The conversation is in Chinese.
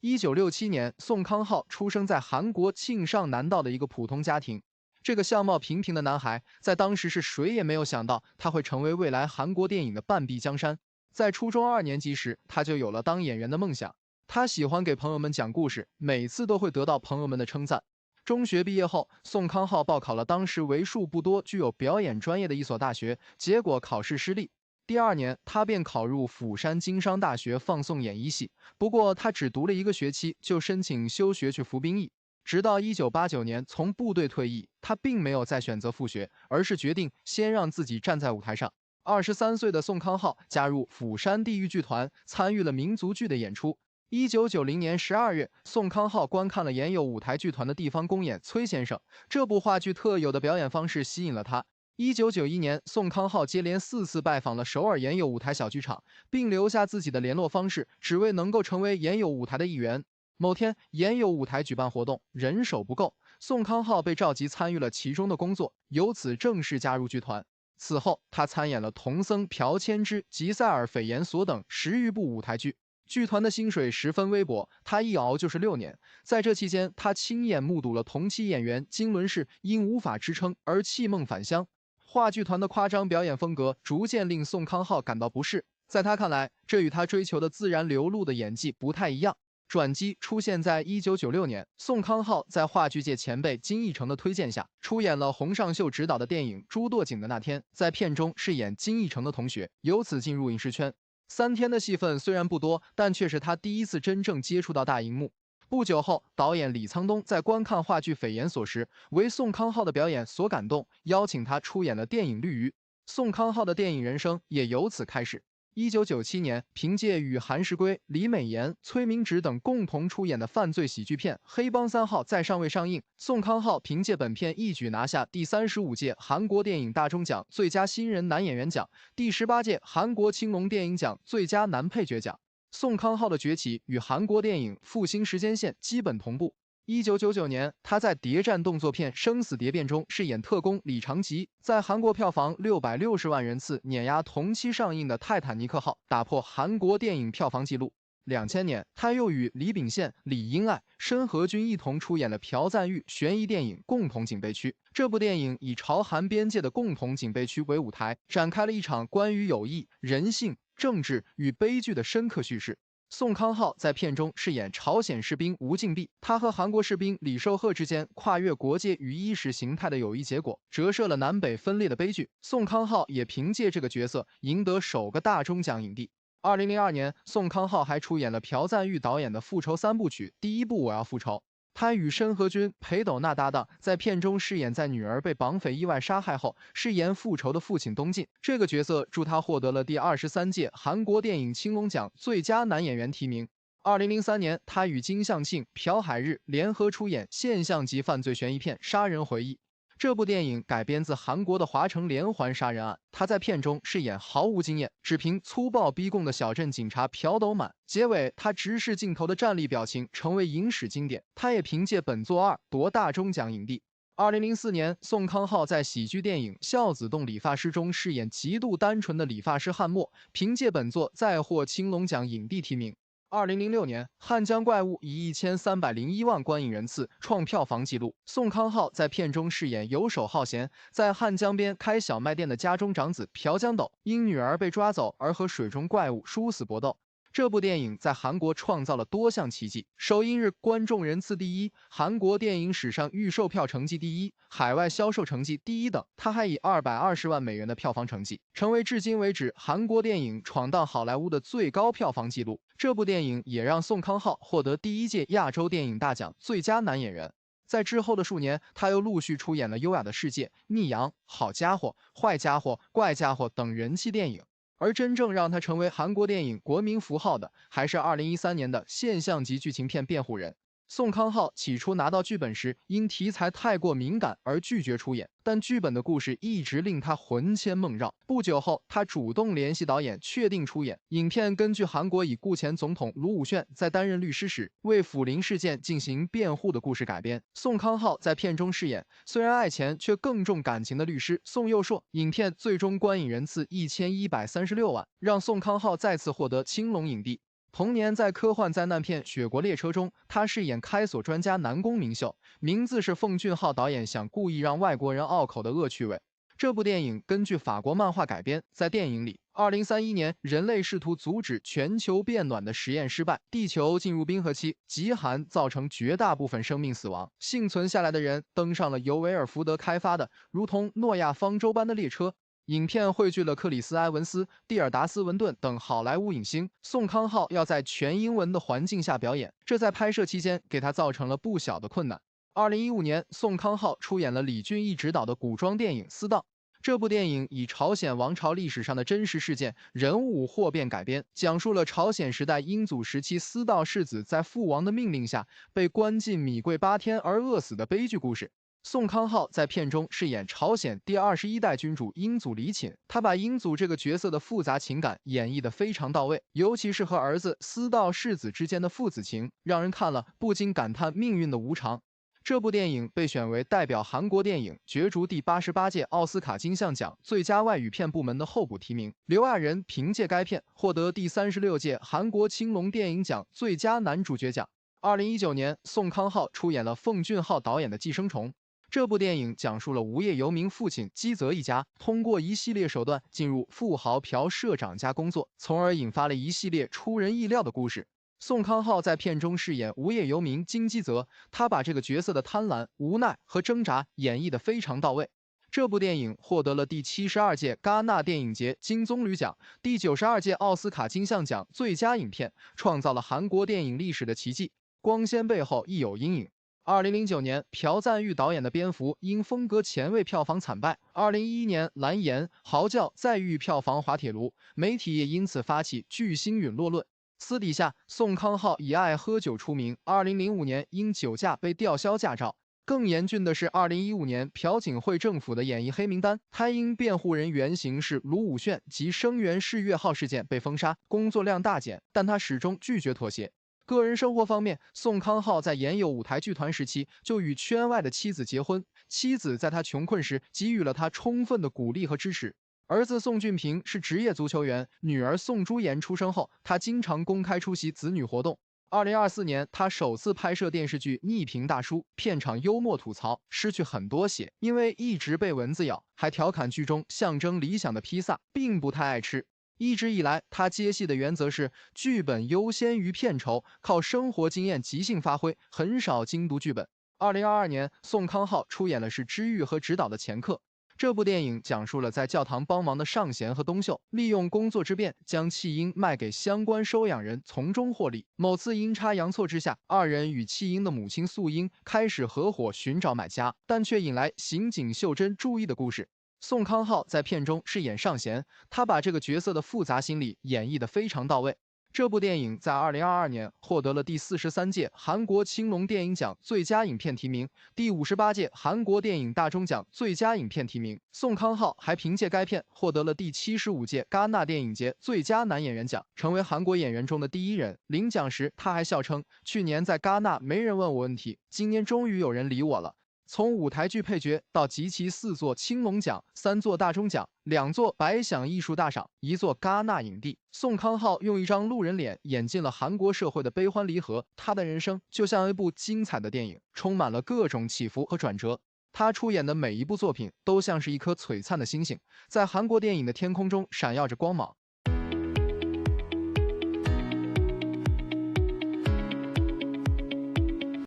1967年，宋康昊出生在韩国庆尚南道的一个普通家庭。这个相貌平平的男孩，在当时是谁也没有想到他会成为未来韩国电影的半壁江山。在初中2年级时，他就有了当演员的梦想。他喜欢给朋友们讲故事，每次都会得到朋友们的称赞。中学毕业后，宋康昊报考了当时为数不多具有表演专业的一所大学，结果考试失利。第2年，他便考入釜山经商大学放送演艺系，不过他只读了1个学期就申请休学去服兵役。直到1989年从部队退役，他并没有再选择复学，而是决定先让自己站在舞台上。23岁的宋康昊加入釜山地狱剧团，参与了民族剧的演出。1990年12月，宋康昊观看了原有舞台剧团的地方公演《崔先生》，这部话剧特有的表演方式吸引了他。1991年，宋康昊接连4次拜访了首尔原有舞台小剧场，并留下自己的联络方式，只为能够成为原有舞台的一员。某天，原有舞台举办活动，人手不够，宋康昊被召集参与了其中的工作，由此正式加入剧团。此后，他参演了童僧朴千之、吉塞尔斐研所等10余部舞台剧。剧团的薪水十分微薄，他一熬就是6年。在这期间，他亲眼目睹了同期演员金伦氏因无法支撑而弃梦返乡。话剧团的夸张表演风格逐渐令宋康昊感到不适，在他看来，这与他追求的自然流露的演技不太一样。转机出现在1996年，宋康昊在话剧界前辈金义成的推荐下，出演了洪尚秀执导的电影《朱堕井的那天》，在片中饰演金义成的同学，由此进入影视圈。3天的戏份虽然不多，但却是他第一次真正接触到大荧幕。不久后，导演李沧东在观看话剧《匪研所》时，为宋康昊的表演所感动，邀请他出演了电影《绿鱼》。宋康昊的电影人生也由此开始。1997年，凭借与韩石圭、李美妍、崔明植等共同出演的犯罪喜剧片《黑帮3号》在尚未上映，宋康昊凭借本片一举拿下第35届韩国电影大钟奖最佳新人男演员奖、第18届韩国青龙电影奖最佳男配角奖。宋康昊的崛起与韩国电影复兴时间线基本同步。1999年，他在谍战动作片《生死谍变》中饰演特工李长吉，在韩国票房660万人次，碾压同期上映的《泰坦尼克号》，打破韩国电影票房纪录。2000年，他又与李秉宪、李英爱、申河均一同出演了朴赞郁悬疑电影《共同警备区》。这部电影以朝韩边界的共同警备区为舞台，展开了一场关于友谊、人性、政治与悲剧的深刻叙事。宋康昊在片中饰演朝鲜士兵吴敬弼，他和韩国士兵李寿赫之间跨越国界与意识形态的友谊结果，折射了南北分裂的悲剧。宋康昊也凭借这个角色赢得首个大钟奖影帝。2002年，宋康昊还出演了朴赞郁导演的复仇3部曲，第1部《我要复仇》。他与申河均、裴斗娜搭档，在片中饰演在女儿被绑匪意外杀害后，誓言复仇的父亲东进。这个角色助他获得了第23届韩国电影青龙奖最佳男演员提名。2003年，他与金相庆、朴海日联合出演现象级犯罪悬疑片《杀人回忆》。这部电影改编自韩国的华城连环杀人案，他在片中饰演毫无经验、只凭粗暴逼供的小镇警察朴斗满。结尾，他直视镜头的站立表情成为影史经典。他也凭借本作2夺大钟奖影帝。2004年，宋康昊在喜剧电影《孝子洞理发师》中饰演极度单纯的理发师汉默，凭借本作再获青龙奖影帝提名。2006年，汉江怪物以1301万观影人次创票房纪录。宋康昊在片中饰演游手好闲，在汉江边开小卖店的家中长子朴江斗，因女儿被抓走而和水中怪物殊死搏斗。这部电影在韩国创造了多项奇迹，首映日观众人次第一，韩国电影史上预售票成绩第一，海外销售成绩第一等。他还以220万美元的票房成绩，成为至今为止韩国电影闯荡好莱坞的最高票房纪录。这部电影也让宋康昊获得第1届亚洲电影大奖最佳男演员。在之后的数年，他又陆续出演了《优雅的世界》《逆阳》《好家伙》《坏家伙》《怪家伙》等人气电影。而真正让他成为韩国电影国民符号的，还是2013年的现象级剧情片《辩护人》。宋康昊起初拿到剧本时，因题材太过敏感而拒绝出演，但剧本的故事一直令他魂牵梦绕。不久后，他主动联系导演，确定出演。影片根据韩国已故前总统卢武铉在担任律师时为抚陵事件进行辩护的故事改编。宋康昊在片中饰演虽然爱钱却更重感情的律师宋佑硕。影片最终观影人次1136万，让宋康昊再次获得青龙影帝。同年，在科幻灾难片《雪国列车》中，他饰演开锁专家南宫明秀，名字是奉俊昊导演想故意让外国人拗口的恶趣味。这部电影根据法国漫画改编，在电影里，2031年人类试图阻止全球变暖的实验失败，地球进入冰河期，极寒造成绝大部分生命死亡，幸存下来的人登上了由维尔福德开发的如同诺亚方舟般的列车。影片汇聚了克里斯·埃文斯、蒂尔达斯·文顿等好莱坞影星。宋康昊要在全英文的环境下表演，这在拍摄期间给他造成了不小的困难。2015年，宋康昊出演了李俊毅执导的古装电影《私道》。这部电影以朝鲜王朝历史上的真实事件、人物货变改编，讲述了朝鲜时代英祖时期私道世子在父王的命令下被关进米柜8天而饿死的悲剧故事。宋康昊在片中饰演朝鲜第21代君主英祖李寝，他把英祖这个角色的复杂情感演绎得非常到位，尤其是和儿子私道世子之间的父子情，让人看了不禁感叹命运的无常。这部电影被选为代表韩国电影角逐第88届奥斯卡金像奖最佳外语片部门的候补提名。刘亚仁凭借该片获得第36届韩国青龙电影奖最佳男主角奖。2019年，宋康昊出演了奉俊昊导演的《寄生虫》。这部电影讲述了无业游民父亲基泽一家通过一系列手段进入富豪朴社长家工作，从而引发了一系列出人意料的故事。宋康昊在片中饰演无业游民金基泽，他把这个角色的贪婪、无奈和挣扎演绎得非常到位。这部电影获得了第72届戛纳电影节金棕榈奖、第92届奥斯卡金像奖最佳影片，创造了韩国电影历史的奇迹。光鲜背后亦有阴影。2009年，朴赞郁导演的《蝙蝠》因风格前卫票房惨败。2011年，《蓝颜》《嚎叫》再遇票房滑铁卢，媒体也因此发起巨星陨落论。私底下，宋康昊以爱喝酒出名。2005年因酒驾被吊销驾照。更严峻的是，2015年朴槿惠政府的演艺黑名单，他因辩护人原型是卢武铉及声援世越号事件被封杀，工作量大减，但他始终拒绝妥协。个人生活方面，宋康昊在研友舞台剧团时期就与圈外的妻子结婚，妻子在他穷困时给予了他充分的鼓励和支持。儿子宋俊平是职业足球员，女儿宋朱颜出生后，他经常公开出席子女活动。2024年，他首次拍摄电视剧《逆评大叔》，片场幽默吐槽失去很多血，因为一直被蚊子咬，还调侃剧中象征理想的披萨并不太爱吃。一直以来，他接戏的原则是剧本优先于片酬，靠生活经验即兴发挥，很少精读剧本。2022年，宋康昊出演了是知玉和执导的《前客》。这部电影讲述了在教堂帮忙的尚贤和东秀，利用工作之便将弃婴卖给相关收养人，从中获利。某次阴差阳错之下，二人与弃婴的母亲素英开始合伙寻找买家，但却引来刑警秀珍注意的故事。宋康昊在片中饰演尚贤，他把这个角色的复杂心理演绎得非常到位。这部电影在2022年获得了第43届韩国青龙电影奖最佳影片提名，第58届韩国电影大钟奖最佳影片提名。宋康昊还凭借该片获得了第75届戛纳电影节最佳男演员奖，成为韩国演员中的第一人。领奖时，他还笑称：“去年在戛纳没人问我问题，今年终于有人理我了。”从舞台剧配角到集齐4座青龙奖、3座大钟奖、2座百想艺术大赏、1座戛纳影帝，宋康昊用一张路人脸演尽了韩国社会的悲欢离合。他的人生就像一部精彩的电影，充满了各种起伏和转折。他出演的每一部作品都像是一颗璀璨的星星，在韩国电影的天空中闪耀着光芒。